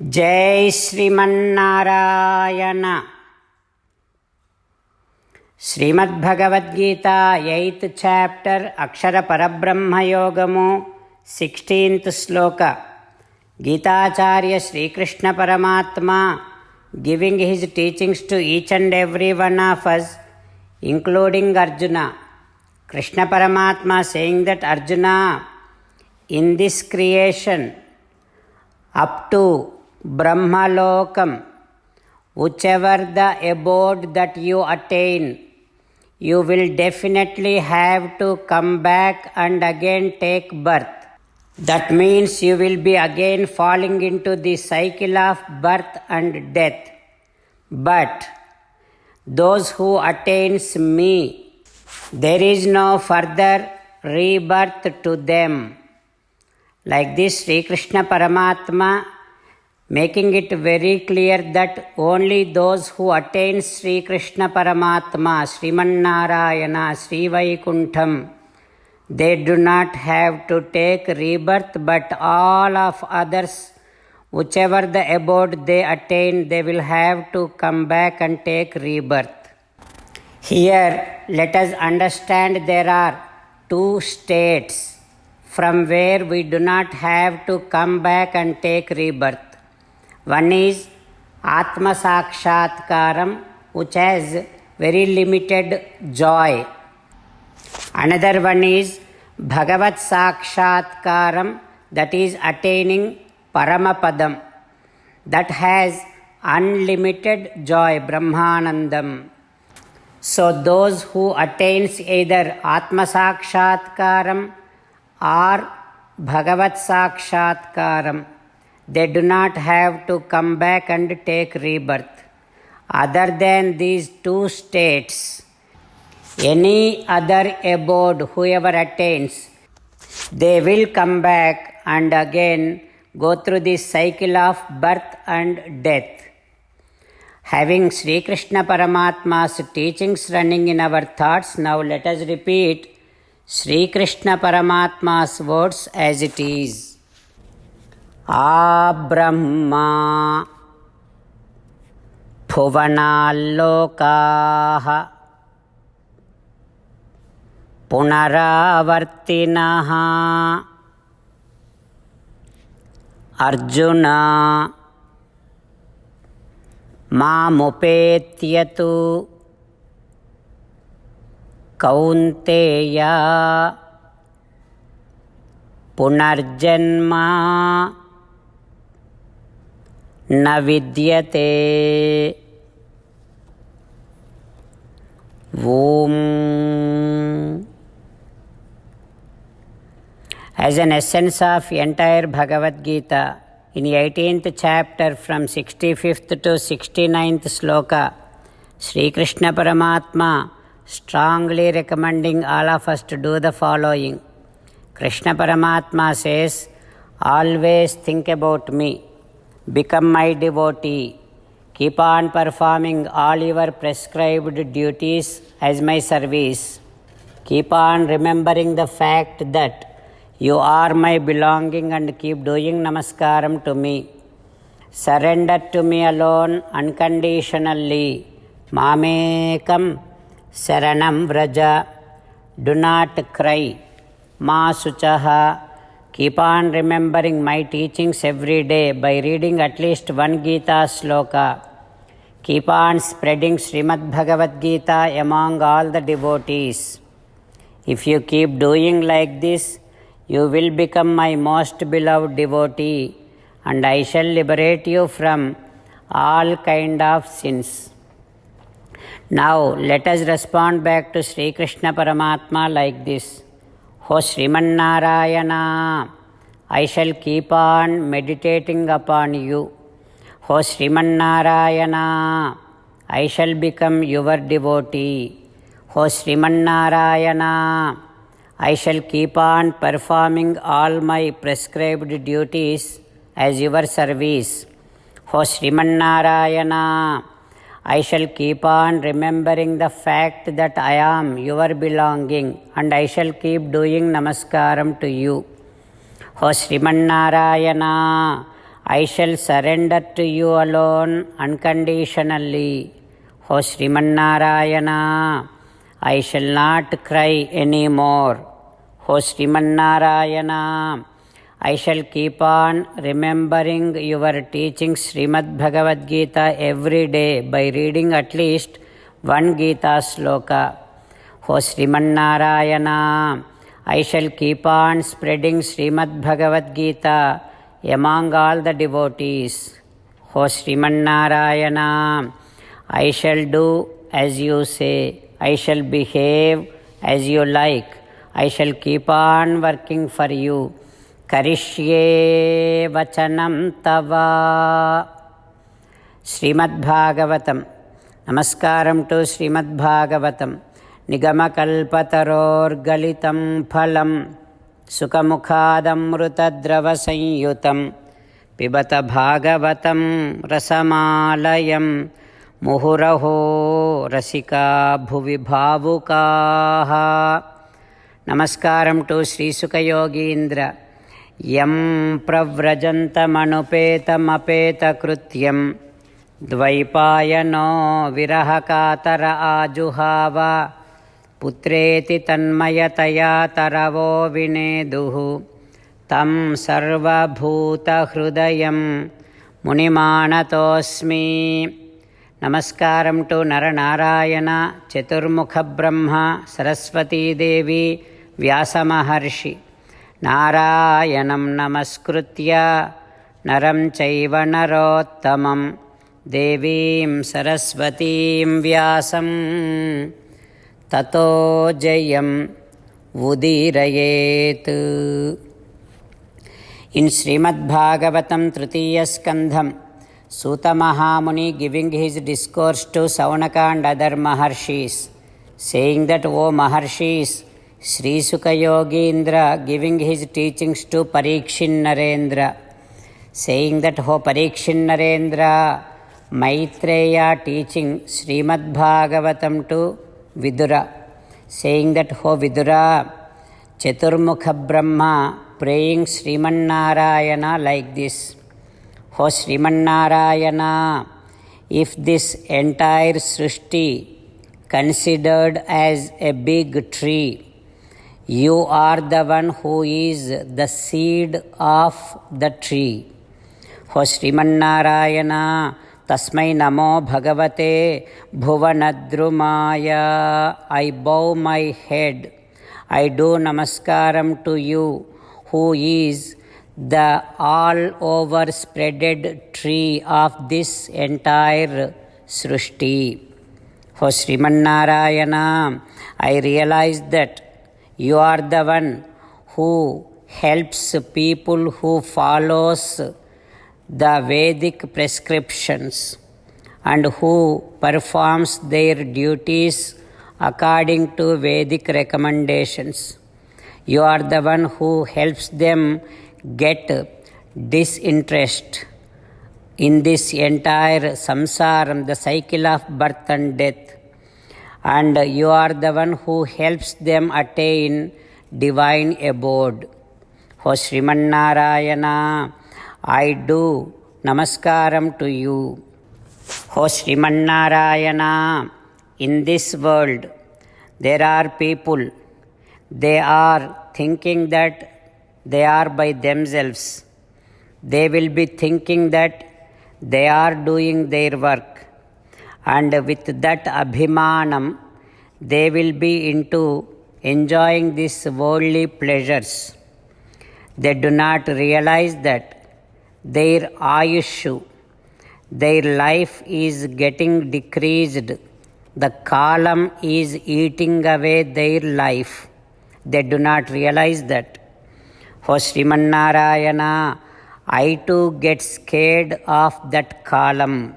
जय Sriman Narayana. Shrimad Bhagavad Gita 8th chapter अक्षर परब्रह्म योगमु 16th श्लोक। गीताचार्य श्रीकृष्ण परमात्मा giving his teachings to each and every one of us, including Arjuna. Krishna Paramatma saying that Arjuna, in this creation up to Brahmalokam, whichever the abode that you attain, you will definitely have to come back and again take birth. That means you will be again falling into the cycle of birth and death. But those who attains me, there is no further rebirth to them. Like this, Sri Krishna Paramatma making it very clear that only those who attain Sri Krishna Paramatma, Srimannarayana, Sri Vaikuntham, they do not have to take rebirth, but all of others, whichever the abode they attain, they will have to come back and take rebirth. Here, let us understand there are two states from where we do not have to come back and take rebirth. One is Atma Sakshatkaram, which has very limited joy. Another one is Bhagavat Sakshatkaram, that is attaining Paramapadam, that has unlimited joy, Brahmanandam. So those who attains either Atma Sakshatkaram or Bhagavat Sakshatkaram, they do not have to come back and take rebirth. Other than these two states, any other abode whoever attains, they will come back and again go through this cycle of birth and death. Having Sri Krishna Paramatma's teachings running in our thoughts, now let us repeat Sri Krishna Paramatma's words as it is. Abrahma Bhuvanalokaha Punaravartinaha Arjuna Mamupetyatu Kaunteya Punarjanma न विद्यते। Om. As an essence of entire Bhagavad Gita, in the 18th chapter from 65th to 69th sloka, Sri Krishna Paramatma strongly recommending all of us to do the following. Krishna Paramatma says, always think about me. Become my devotee. Keep on performing all your prescribed duties as my service. Keep on remembering the fact that you are my belonging and keep doing namaskaram to me. Surrender to me alone unconditionally. Mamekam saranam vraja. Do not cry. Ma suchaha. Keep on remembering my teachings every day by reading at least one Gita sloka. Keep on spreading Srimad Bhagavad Gita among all the devotees. If you keep doing like this, you will become my most beloved devotee, and I shall liberate you from all kind of sins. Now let us respond back to Sri Krishna Paramatma like this. O Srimannarayana, I shall keep on meditating upon you. O Srimannarayana, I shall become your devotee. O Srimannarayana, I shall keep on performing all my prescribed duties as your service. O Srimannarayana, I shall keep on remembering the fact that I am your belonging, and I shall keep doing namaskaram to you. O Srimannarayana, I shall surrender to you alone unconditionally. O Srimannarayana, I shall not cry anymore. O Srimannarayana, I shall keep on remembering your teachings Srimad Bhagavad Gita every day by reading at least one Gita sloka. O Srimannarayana, I shall keep on spreading Srimad Bhagavad Gita among all the devotees. O Srimannarayana, I shall do as you say. I shall behave as you like. I shall keep on working for you. Karishye vachanam tava. Srimad Bhagavatam. Namaskaram to Srimad Bhagavatam. Nigamakalpatarorgalitam phalam Sukhamukhadamrutadravasayyutam Pibata Bhagavatam rasamalayam Muhuraho rasika bhuvi bhavukaha. Namaskaram to Sri Sukha Yogindra. Yam pravrajantam apeta krutyam Dvaipayano virahakatara ajuhava Putreti tanmayataya taravo vineduhu Tam sarva bhuta hrudayam munimanatosmi. Namaskaram to Naranarayana, Chaturmukha Brahma, Saraswati Devi, Vyasa Maharshi. Narayanam namaskritya naram chaiva narottamam Devim Saraswatim Vyasam Tato Jayam Udirayet. In Srimad Bhagavatam Tritiya Skandham, Suta Mahamuni giving his discourse to Saunaka and other Maharshis, saying that, O Maharshis, Sri Sukha Yogindra giving his teachings to Parikshin Narendra, saying that, O Parikshin Narendra, Maitreya teaching Srimad Bhagavatam to Vidura, saying that, O Vidura, Chaturmukha Brahma praying Srimannarayana like this. O Srimannarayana, if this entire Srishti considered as a big tree, you are the one who is the seed of the tree. O Srimannarayana, Tasmai Namo Bhagavate Bhuvanadrumaya. I bow my head. I do namaskaram to you, who is the all-over spreaded tree of this entire Srishti. O Srimannarayana, I realize that you are the one who helps people who follows the Vedic prescriptions and who performs their duties according to Vedic recommendations. You are the one who helps them get disinterest in this entire samsaram, the cycle of birth and death. And you are the one who helps them attain divine abode. O Srimannarayana, I do namaskaram to you. O Srimannarayana, in this world there are people, they are thinking that they are by themselves. They will be thinking that they are doing their work. And with that abhimanam, they will be into enjoying these worldly pleasures. They do not realize that their ayushu, their life is getting decreased. The kalam is eating away their life. They do not realize that. O Srimannarayana, I too get scared of that kalam.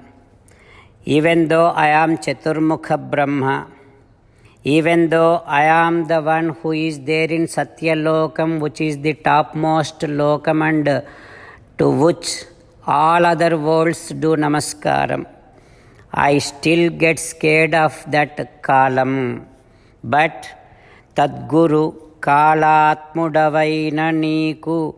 Even though I am Chaturmukha Brahma, even though I am the one who is there in Satyalokam, which is the topmost lokam and to which all other worlds do namaskaram, I still get scared of that kalam. But Tadguru Kalatmudavaina Niku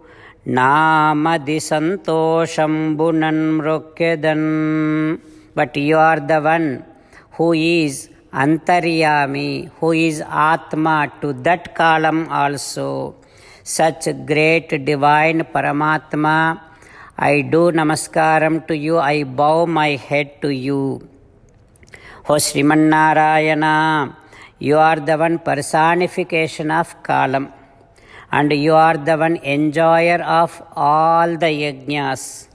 namadi santoshambhunan mrokyadan. But you are the one who is Antaryami, who is Atma to that kalam also. Such great divine Paramatma, I do namaskaram to you, I bow my head to you. O Sriman Narayana, you are the one personification of kalam, and you are the one enjoyer of all the yajnas.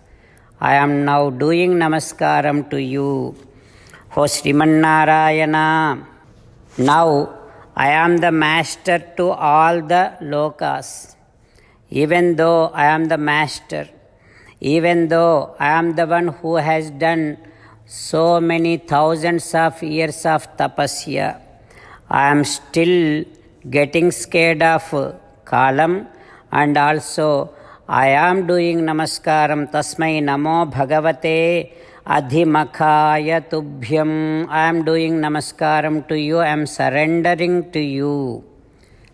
I am now doing namaskaram to you. O Sriman Narayana, now I am the master to all the lokas. Even though I am the master, even though I am the one who has done so many thousands of years of tapasya, I am still getting scared of kalam, and also I am doing namaskaram tasmai namo bhagavate adhimakhaya tubhyam. I am doing namaskaram to you, I am surrendering to you.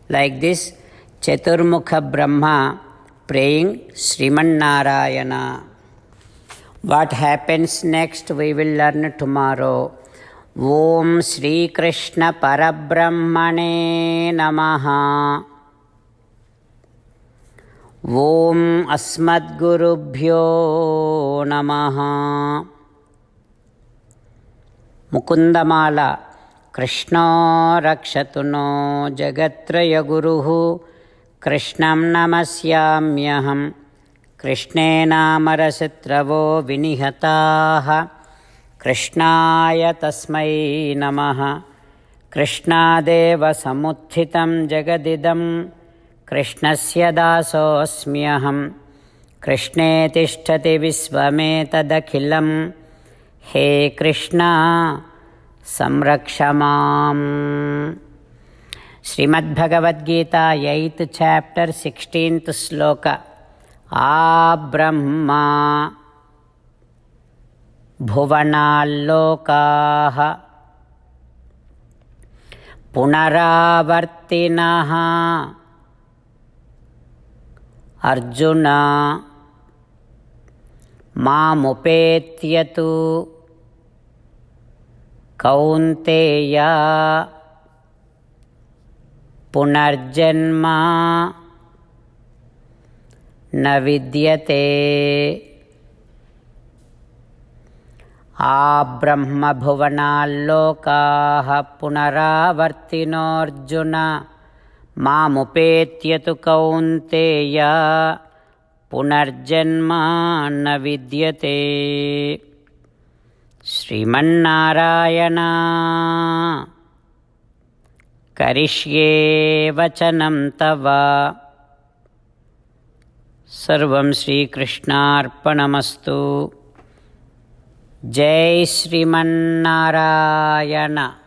Like this, Chaturmukha Brahma praying Sriman Narayana. What happens next we will learn tomorrow. Om Shri Krishna Parabrahmane Namaha. Om Asmadgurubhyo Namaha. Mukundamala Krishna Rakshatu no Jagatraya Guruhu Krishnam Namasyamyaham. Krishnenamarasatravo vinihataha. Krishnaya tasmai namaha. Krishnadeva samuthitam jagadidam. Krishnasya dasosmyaham. Krishne tishtati visvametadakhilam. He Krishna samrakshamam. Srimad Bhagavad Gita 8th chapter 16th sloka. Brahma bhuvanalokaha punaravartinaha. Arjuna mamupetyatu kaunteya punarjanma na vidyate. Brahma bhuvanalokaha punaravartinorjuna mamupetyatu kaunteya punarjanma na vidyate. Srimannarayana karishye vachanam tava. Sarvam Shri Krishnarpanamastu. Jai Sriman Narayana.